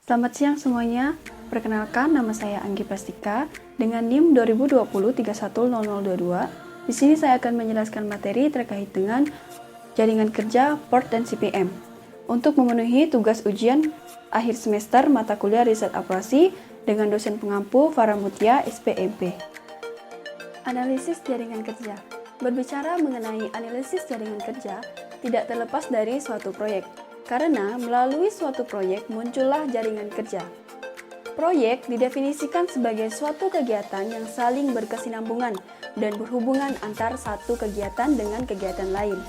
Selamat siang semuanya. Perkenalkan, nama saya Anggi Prastika dengan NIM 2020-310022. Di sini saya akan menjelaskan materi terkait dengan jaringan kerja, PORT, dan CPM. Untuk memenuhi tugas ujian akhir semester mata kuliah riset operasi dengan dosen pengampu Farah Mutia, SPMP. Analisis jaringan kerja. Berbicara mengenai analisis jaringan kerja, tidak terlepas dari suatu proyek. Karena melalui suatu proyek muncullah jaringan kerja. Proyek didefinisikan sebagai suatu kegiatan yang saling berkesinambungan dan berhubungan antar satu kegiatan dengan kegiatan lain,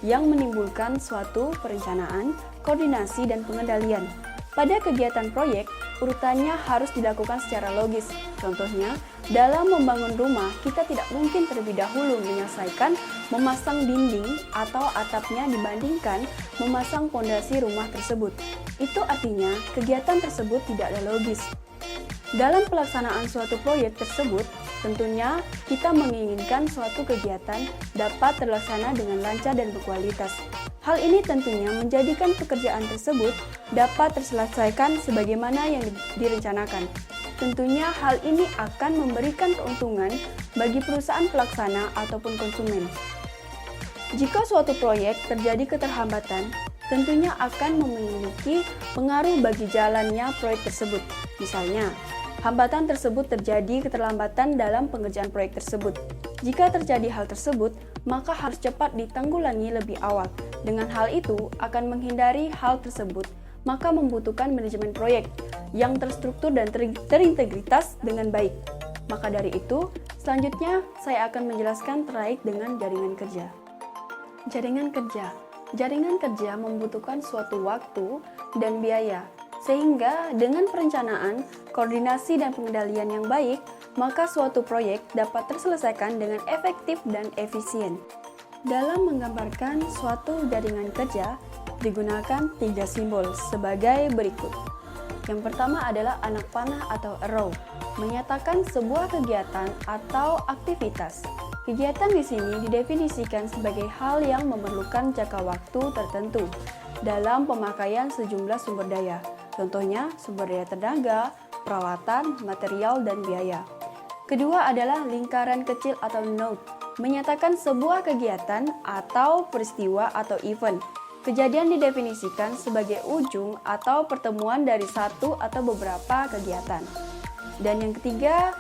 yang menimbulkan suatu perencanaan, koordinasi, dan pengendalian. Pada kegiatan proyek, urutannya harus dilakukan secara logis. Contohnya, dalam membangun rumah, kita tidak mungkin terlebih dahulu menyelesaikan memasang dinding atau atapnya dibandingkan memasang fondasi rumah tersebut. Itu artinya, kegiatan tersebut tidak ada logis. Dalam pelaksanaan suatu proyek tersebut, tentunya kita menginginkan suatu kegiatan dapat terlaksana dengan lancar dan berkualitas. Hal ini tentunya menjadikan pekerjaan tersebut dapat terselesaikan sebagaimana yang direncanakan. Tentunya hal ini akan memberikan keuntungan bagi perusahaan pelaksana ataupun konsumen. Jika suatu proyek terjadi keterlambatan, tentunya akan memiliki pengaruh bagi jalannya proyek tersebut. Misalnya, hambatan tersebut terjadi keterlambatan dalam pengerjaan proyek tersebut. Jika terjadi hal tersebut, maka harus cepat ditanggulangi lebih awal. Dengan hal itu, akan menghindari hal tersebut, maka membutuhkan manajemen proyek yang terstruktur dan terintegritas dengan baik. Maka dari itu, selanjutnya saya akan menjelaskan terkait dengan jaringan kerja. Jaringan kerja. Jaringan kerja membutuhkan suatu waktu dan biaya, sehingga dengan perencanaan, koordinasi, dan pengendalian yang baik, maka suatu proyek dapat terselesaikan dengan efektif dan efisien. Dalam menggambarkan suatu jaringan kerja, digunakan 3 simbol sebagai berikut. Yang pertama adalah anak panah atau arrow, menyatakan sebuah kegiatan atau aktivitas. Kegiatan di sini didefinisikan sebagai hal yang memerlukan jangka waktu tertentu dalam pemakaian sejumlah sumber daya. Contohnya, sumber daya tenaga, peralatan, material, dan biaya. Kedua adalah lingkaran kecil atau node, menyatakan sebuah kegiatan atau peristiwa atau event. Kejadian didefinisikan sebagai ujung atau pertemuan dari satu atau beberapa kegiatan. Dan yang ketiga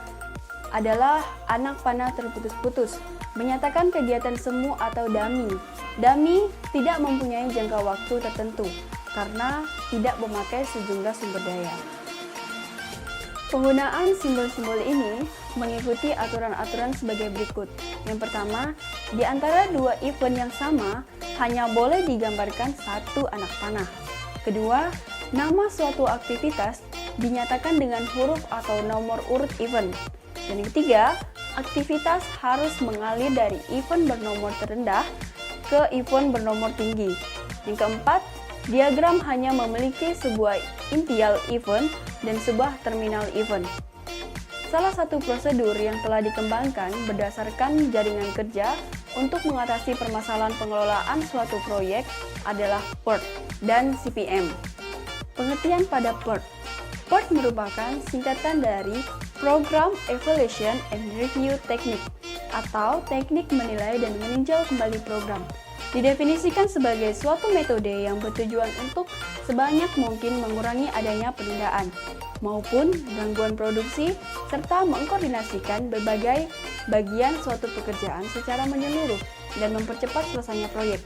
adalah anak panah terputus-putus, menyatakan kegiatan semu atau dummy. Dummy tidak mempunyai jangka waktu tertentu karena tidak memakai sejumlah sumber daya. Penggunaan simbol-simbol ini mengikuti aturan-aturan sebagai berikut. Yang pertama, di antara dua event yang sama, hanya boleh digambarkan satu anak panah. Kedua, nama suatu aktivitas dinyatakan dengan huruf atau nomor urut event. Dan yang ketiga, aktivitas harus mengalir dari event bernomor terendah ke event bernomor tinggi. Yang keempat, diagram hanya memiliki sebuah initial event dan sebuah terminal event. Salah satu prosedur yang telah dikembangkan berdasarkan jaringan kerja untuk mengatasi permasalahan pengelolaan suatu proyek adalah PORT dan CPM. Pengertian pada PORT. PORT merupakan singkatan dari Program Evaluation and Review Technique atau teknik menilai dan meninjau kembali program. Didefinisikan sebagai suatu metode yang bertujuan untuk sebanyak mungkin mengurangi adanya penundaan maupun gangguan produksi serta mengkoordinasikan berbagai bagian suatu pekerjaan secara menyeluruh dan mempercepat selesainya proyek.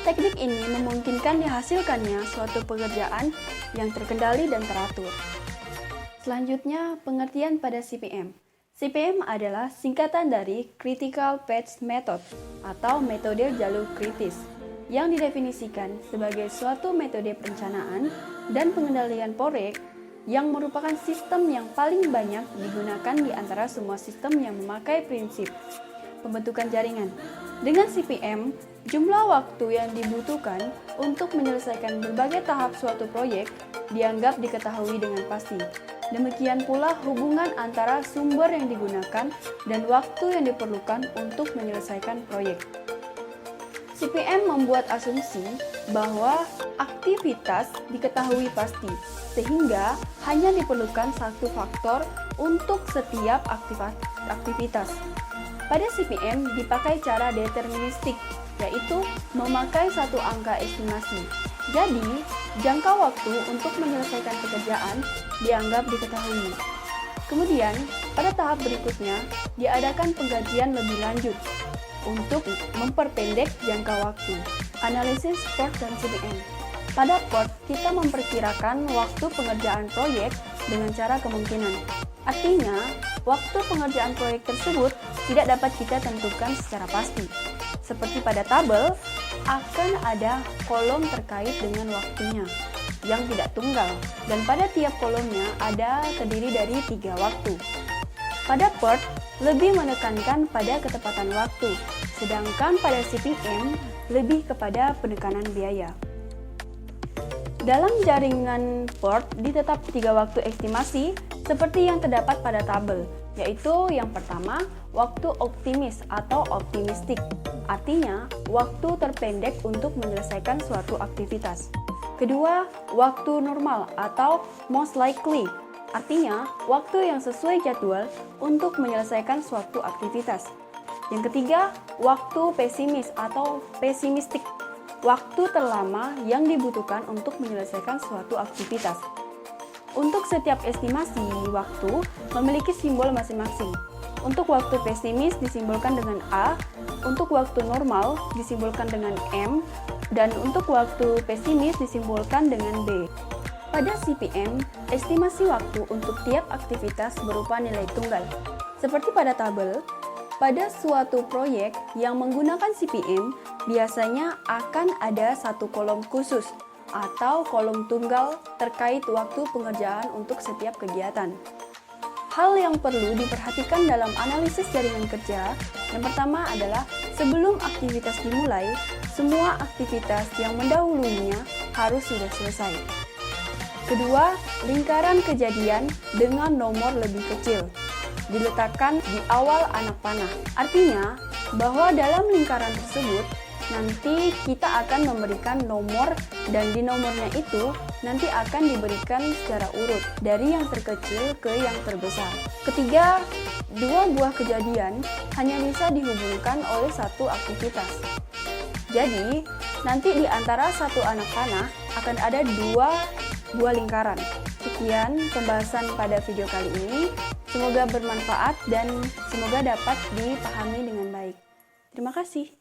Teknik ini memungkinkan dihasilkannya suatu pekerjaan yang terkendali dan teratur. Selanjutnya, pengertian pada CPM. CPM adalah singkatan dari Critical Path Method atau metode jalur kritis yang didefinisikan sebagai suatu metode perencanaan dan pengendalian proyek yang merupakan sistem yang paling banyak digunakan di antara semua sistem yang memakai prinsip pembentukan jaringan. Dengan CPM, jumlah waktu yang dibutuhkan untuk menyelesaikan berbagai tahap suatu proyek dianggap diketahui dengan pasti. Demikian pula hubungan antara sumber yang digunakan dan waktu yang diperlukan untuk menyelesaikan proyek. CPM membuat asumsi bahwa aktivitas diketahui pasti, sehingga hanya diperlukan satu faktor untuk setiap aktivitas. Pada CPM dipakai cara deterministik, yaitu memakai satu angka estimasi. Jadi, jangka waktu untuk menyelesaikan pekerjaan dianggap diketahui. Kemudian, pada tahap berikutnya, diadakan pengkajian lebih lanjut untuk memperpendek jangka waktu. Analisis PERT dan CPM. Pada PERT, kita memperkirakan waktu pengerjaan proyek dengan cara kemungkinan. Artinya, waktu pengerjaan proyek tersebut tidak dapat kita tentukan secara pasti. Seperti pada tabel, akan ada kolom terkait dengan waktunya yang tidak tunggal, dan pada tiap kolomnya ada terdiri dari 3 waktu. Pada PERT, lebih menekankan pada ketepatan waktu, sedangkan pada CPM lebih kepada penekanan biaya. Dalam jaringan PERT ditetap 3 waktu estimasi seperti yang terdapat pada tabel, yaitu yang pertama, waktu optimis atau optimistik, artinya waktu terpendek untuk menyelesaikan suatu aktivitas. Kedua, waktu normal atau most likely, artinya waktu yang sesuai jadwal untuk menyelesaikan suatu aktivitas. Yang ketiga, waktu pesimis atau pesimistik, waktu terlama yang dibutuhkan untuk menyelesaikan suatu aktivitas. Untuk setiap estimasi waktu memiliki simbol masing-masing. Untuk waktu pesimis disimbolkan dengan A, untuk waktu normal disimbolkan dengan M, dan untuk waktu pesimis disimbolkan dengan B. Pada CPM, estimasi waktu untuk tiap aktivitas berupa nilai tunggal. Seperti pada tabel, pada suatu proyek yang menggunakan CPM, biasanya akan ada satu kolom khusus atau kolom tunggal terkait waktu pengerjaan untuk setiap kegiatan. Hal yang perlu diperhatikan dalam analisis jaringan kerja, yang pertama adalah sebelum aktivitas dimulai, semua aktivitas yang mendahulunya harus sudah selesai. Kedua, lingkaran kejadian dengan nomor lebih kecil diletakkan di awal anak panah. Artinya, bahwa dalam lingkaran tersebut, nanti kita akan memberikan nomor dan di nomornya itu nanti akan diberikan secara urut dari yang terkecil ke yang terbesar. Ketiga, dua buah kejadian hanya bisa dihubungkan oleh satu aktivitas. Jadi, nanti di antara satu anak panah akan ada dua buah lingkaran. Sekian pembahasan pada video kali ini. Semoga bermanfaat dan semoga dapat dipahami dengan baik. Terima kasih.